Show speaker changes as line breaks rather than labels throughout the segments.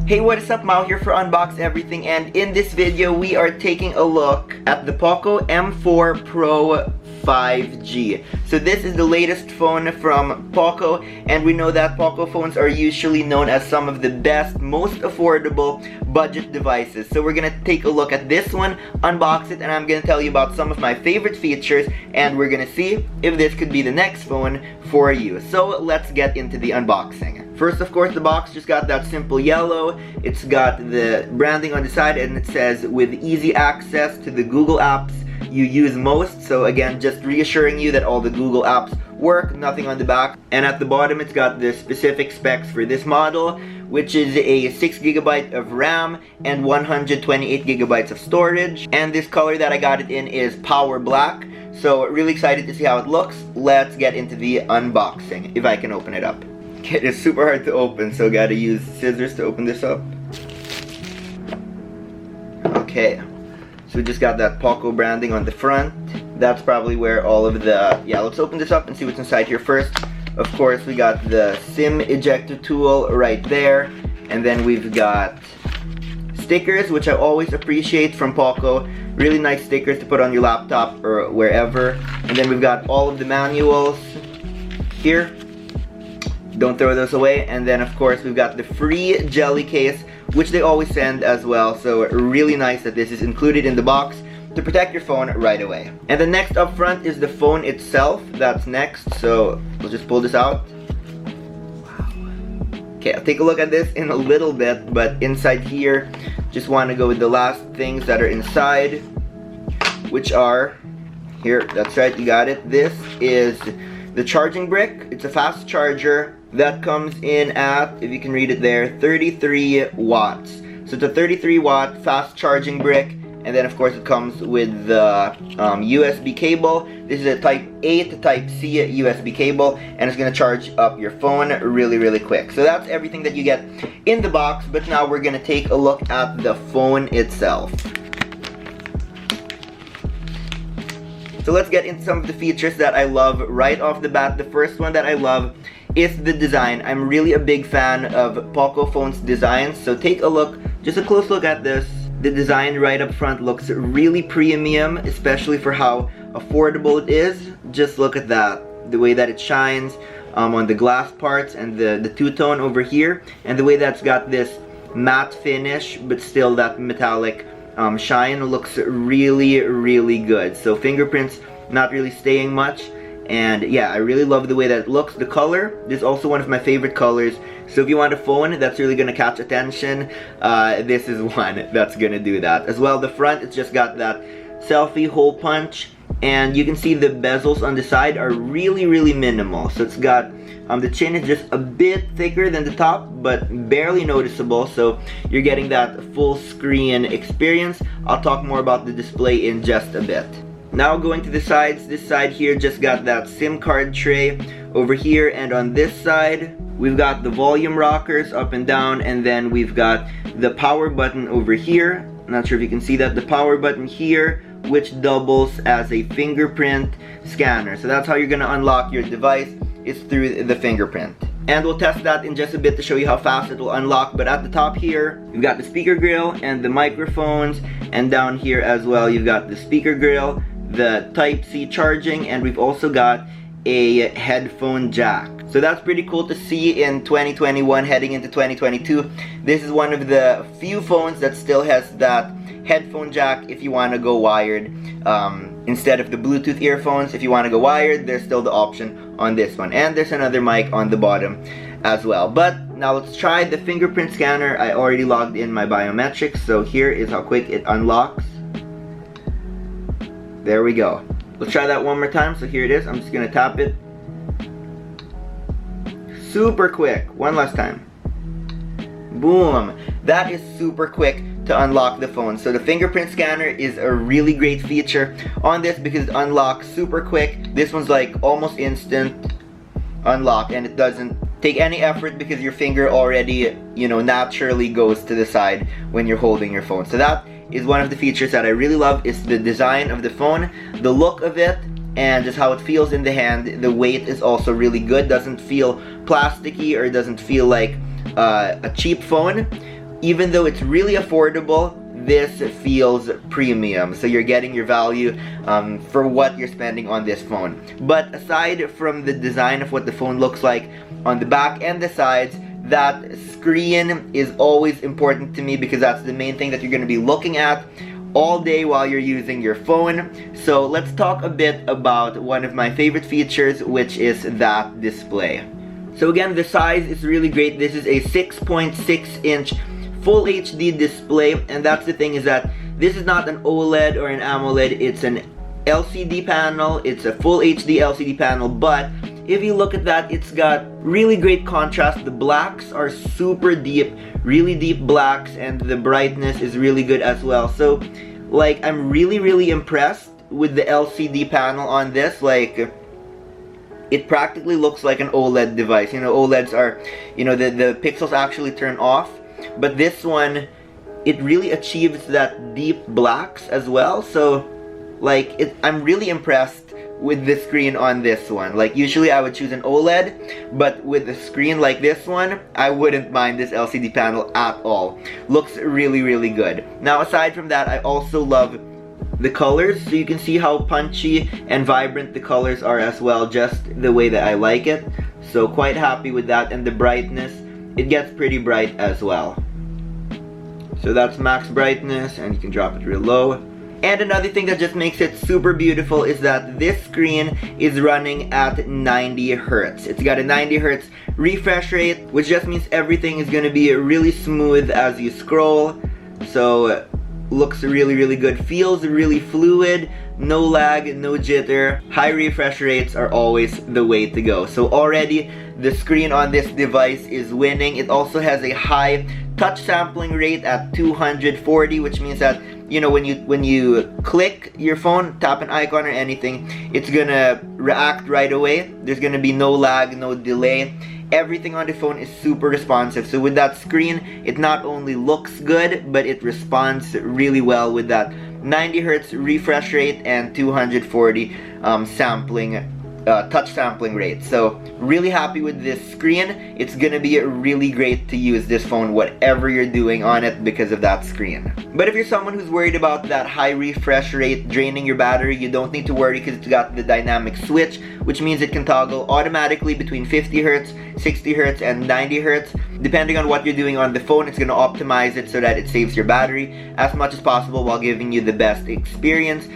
Hey, what is up? Mao here for Unbox Everything, and in this video we are taking a look at the POCO M4 Pro 5G. So this is the latest phone from POCO, and we know that POCO phones are usually known as some of the best, most affordable budget devices. So we're gonna take a look at this one, unbox it, and I'm gonna tell you about some of my favorite features, and we're gonna see if this could be the next phone for you. So let's get into the unboxing. First, of course, the box just got that simple yellow. It's got the branding on the side, and it says with easy access to the Google apps you use most. So again, just reassuring you that all the Google apps work, nothing on the back. And at the bottom, it's got the specific specs for this model, which is a 6GB of RAM and 128GB of storage. And this color that I got it in is Power Black. So really excited to see how it looks. Let's get into the unboxing, if I can open it up. It is super hard to open, so gotta use scissors to open this up. Okay, so we just got that POCO branding on the front. That's probably where all of the, let's open this up and see what's inside here first. Of course, we got the SIM ejector tool right there, and then we've got stickers, which I always appreciate from POCO. Really nice stickers to put on your laptop or wherever. And then we've got all of the manuals here. Don't throw those away. And then of course we've got the free jelly case, which they always send as well, so really nice that this is included in the box to protect your phone right away. And the next up front is the phone itself. That's next, so we'll just pull this out. Wow. Okay, I'll take a look at this in a little bit, but inside here, just want to go with the last things that are inside, which are here. That's right, you got it. This is the charging brick. It's a fast charger that comes in at, if you can read it there, 33 watts. So it's a 33 watt fast charging brick, and then of course it comes with the USB cable. This is a type A to type C USB cable, and it's gonna charge up your phone really quick. So that's everything that you get in the box, but now we're gonna take a look at the phone itself. So let's get into some of the features that I love right off the bat. The first one that I love is the design. I'm really a big fan of POCO phones designs, so take a look, just a close look at this. The design right up front looks really premium, especially for how affordable it is. Just look at that, the way that it shines on the glass parts, and the two-tone over here, and the way that's got this matte finish but still that metallic shine looks really good. So fingerprints not really staying much, and yeah, I really love the way that it looks. The color is also one of my favorite colors, so if you want a phone that's really gonna catch attention, this is one that's gonna do that as well. The front, it's just got that selfie hole punch, and you can see the bezels on the side are really minimal. So it's got the chin is just a bit thicker than the top, but barely noticeable, so you're getting that full screen experience. I'll talk more about the display in just a bit. Now going to the sides, this side here just got that SIM card tray over here, and on this side we've got the volume rockers up and down, and then we've got the power button over here. I'm not sure if you can see that, the power button here, which doubles as a fingerprint scanner. So that's how you're gonna unlock your device, is through the fingerprint. And we'll test that in just a bit to show you how fast it will unlock. But at the top here, you've got the speaker grill and the microphones, and down here as well you've got the speaker grill, the Type-C charging, and we've also got a headphone jack. So that's pretty cool to see in 2021 heading into 2022. This is one of the few phones that still has that headphone jack if you want to go wired. Instead of the Bluetooth earphones, if you want to go wired, there's still the option on this one. And there's another mic on the bottom as well. But now let's try the fingerprint scanner. I already logged in my biometrics, so here is how quick it unlocks. There we go. Let's try that one more time. So here it is. I'm just gonna tap it. Super quick. One last time. Boom. That is super quick to unlock the phone. So the fingerprint scanner is a really great feature on this because it unlocks super quick. This one's like almost instant unlock, and it doesn't take any effort because your finger already, naturally goes to the side when you're holding your phone. So that is one of the features that I really love, is the design of the phone, the look of it, and just how it feels in the hand. The weight is also really good, doesn't feel plasticky or doesn't feel like a cheap phone. even though it's really affordable, this feels premium. So you're getting your value for what you're spending on this phone. But aside from the design of what the phone looks like on the back and the sides, that screen is always important to me because that's the main thing that you're going to be looking at all day while you're using your phone. So let's talk a bit about one of my favorite features, which is that display. So again, the size is really great. This is a 6.6-inch Full HD display, and that's the thing, is that this is not an OLED or an AMOLED, it's an LCD panel. It's a Full HD LCD panel, but if you look at that, it's got really great contrast. The blacks are super deep, really deep blacks, and the brightness is really good as well. So like, I'm really impressed with the LCD panel on this. Like, it practically looks like an OLED device. You know, OLEDs are, you know, the pixels actually turn off, but this one, it really achieves that deep blacks as well. So like, I'm really impressed with the screen on this one. Like, usually I would choose an OLED, but with a screen like this one, I wouldn't mind this LCD panel at all. Looks really good. Now, aside from that, I also love the colors. So you can see how punchy and vibrant the colors are as well, just the way that I like it. So quite happy with that. And the brightness, it gets pretty bright as well. So that's max brightness, and you can drop it real low. And another thing that just makes it super beautiful is that this screen is running at 90 Hz. It's got a 90 Hz refresh rate, which just means everything is going to be really smooth as you scroll. So looks really good, feels really fluid, no lag, no jitter. High refresh rates are always the way to go. So already the screen on this device is winning. It also has a high touch sampling rate at 240, which means that, you know, when you click your phone, tap an icon or anything, it's gonna react right away. There's gonna be no lag, no delay. Everything on the phone is super responsive. So with that screen, it not only looks good, but it responds really well with that 90 Hz refresh rate and 240 touch sampling rate. So really happy with this screen. It's gonna be really great to use this phone whatever you're doing on it because of that screen. But if you're someone who's worried about that high refresh rate draining your battery, you don't need to worry because it's got the dynamic switch, which means it can toggle automatically between 50 Hz, 60 Hz, and 90 Hz. Depending on what you're doing on the phone, it's gonna optimize it so that it saves your battery as much as possible while giving you the best experience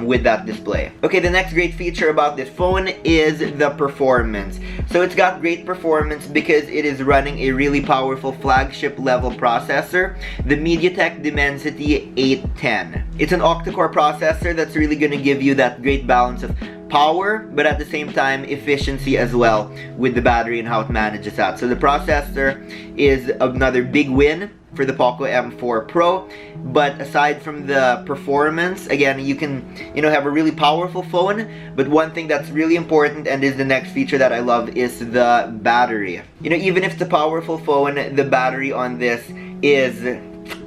with that display. Okay, the next great feature about this phone is the performance. So it's got great performance because it is running a really powerful flagship level processor, the MediaTek Dimensity 810. It's an octa-core processor that's really going to give you that great balance of power, but at the same time efficiency as well with the battery and how it manages that. So the processor is another big win for the POCO M4 Pro. But aside from the performance, again, you can, you know, have a really powerful phone, but one thing that's really important and is the next feature that I love is the battery. You know, even if it's a powerful phone, the battery on this is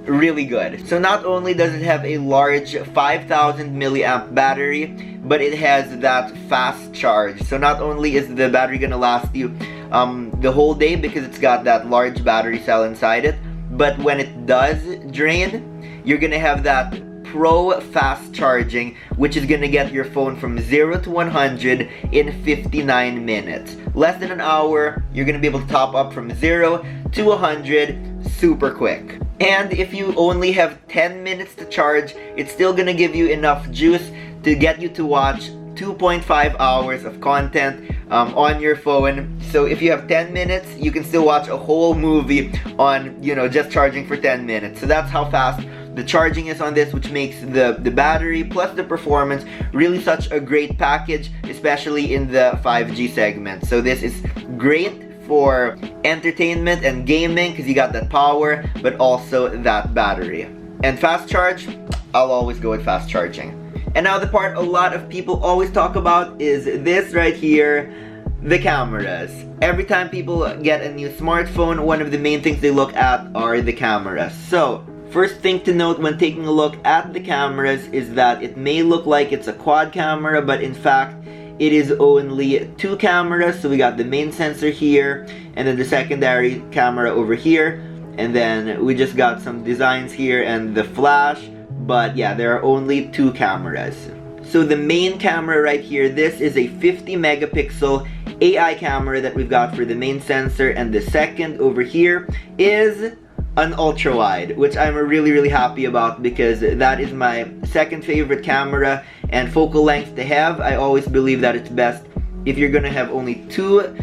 really good. So not only does it have a large 5000 milliamp battery, but it has that fast charge. So not only is the battery gonna last you the whole day because it's got that large battery cell inside it, but when it does drain, you're gonna have that Pro fast charging, which is gonna get your phone from 0 to 100 in 59 minutes. Less than an hour, you're gonna be able to top up from 0 to 100 super quick. And if you only have 10 minutes to charge, it's still gonna give you enough juice to get you to watch 2.5 hours of content on your phone. So if you have 10 minutes, you can still watch a whole movie on, you know, just charging for 10 minutes. So that's how fast the charging is on this, which makes the battery plus the performance really such a great package, especially in the 5G segment. So this is great for entertainment and gaming because you got that power, but also that battery. And fast charge, I'll always go with fast charging. And now the part a lot of people always talk about is this right here, the cameras. Every time people get a new smartphone, one of the main things they look at are the cameras. So first thing to note when taking a look at the cameras is that it may look like it's a quad camera, but in fact it is only 2 cameras. So we got the main sensor here and then the secondary camera over here. And then we just got some designs here and the flash. But yeah, there are only 2 cameras. So the main camera right here, this is a 50 megapixel AI camera that we've got for the main sensor, and the second over here is an ultra wide, which I'm really happy about because that is my second favorite camera and focal length to have. I always believe that it's best if you're gonna have only 2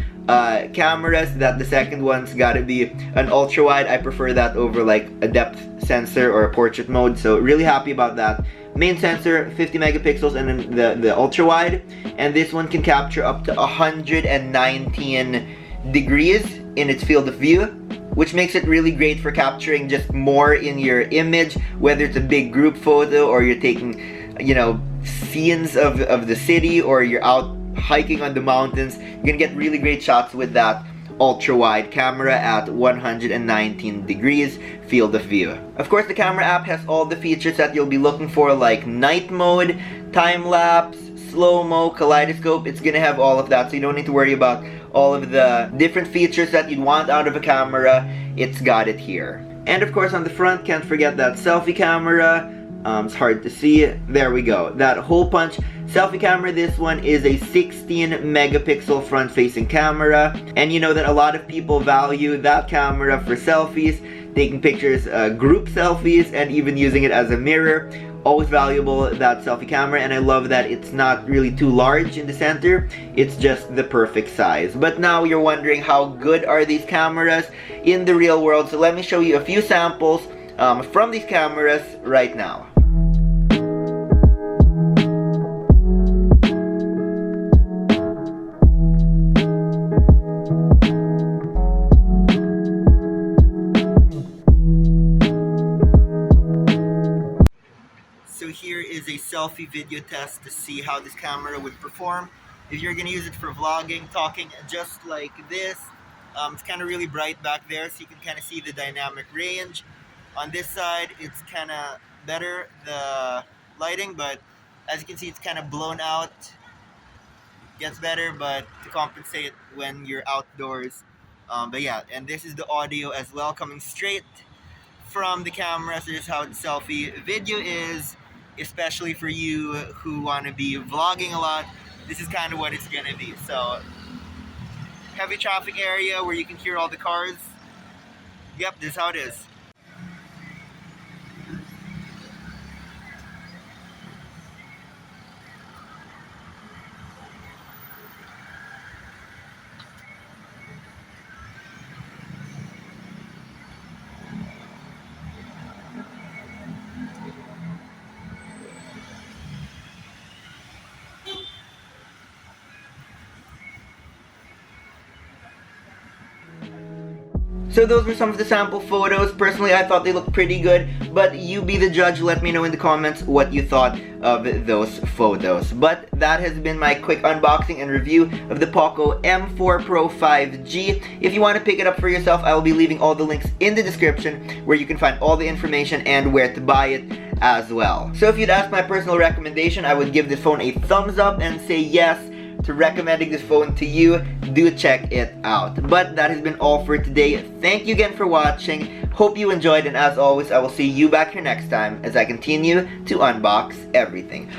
cameras, that the second one's gotta be an ultra wide. I prefer that over like a depth sensor or a portrait mode, so really happy about that. Main sensor 50 megapixels, and then the ultra wide, and this one can capture up to 119 degrees in its field of view, which makes it really great for capturing just more in your image, whether it's a big group photo or you're taking, you know, scenes of the city, or you're out hiking on the mountains. You can get really great shots with that ultra wide camera at 119 degrees field of view. Of course, the camera app has all the features that you'll be looking for, like night mode, time lapse, slow-mo, kaleidoscope. It's gonna have all of that, so you don't need to worry about all of the different features that you'd want out of a camera. It's got it here. And of course, on the front, can't forget that selfie camera. It's hard to see. There we go. That hole punch selfie camera. This one is a 16 megapixel front-facing camera, and you know that a lot of people value that camera for selfies, taking pictures, group selfies, and even using it as a mirror. Always valuable, that selfie camera, and I love that it's not really too large in the center. It's just the perfect size. But now you're wondering, how good are these cameras in the real world? So let me show you a few samples from these cameras right now. So here is a selfie video test to see how this camera would perform if you're gonna use it for vlogging, talking just like this. It's kind of really bright back there, so you can kind of see the dynamic range. On this side, it's kind of better, the lighting, but as you can see, it's kind of blown out. Gets better, but to compensate when you're outdoors. But yeah, and this is the audio as well, coming straight from the camera. So this is how the selfie video is, especially for you who want to be vlogging a lot. This is kind of what it's gonna be. So heavy traffic area where you can hear all the cars. Yep, this is how it is. So those were some of the sample photos. Personally, I thought they looked pretty good, but you be the judge. Let me know in the comments what you thought of those photos. But that has been my quick unboxing and review of the POCO M4 Pro 5G. If you want to pick it up for yourself, I will be leaving all the links in the description where you can find all the information and where to buy it as well. So if you'd ask my personal recommendation, I would give this phone a thumbs up and say yes to recommending this phone to you. Do check it out. But that has been all for today. Thank you again for watching. Hope you enjoyed, and as always, I will see you back here next time as I continue to unbox everything.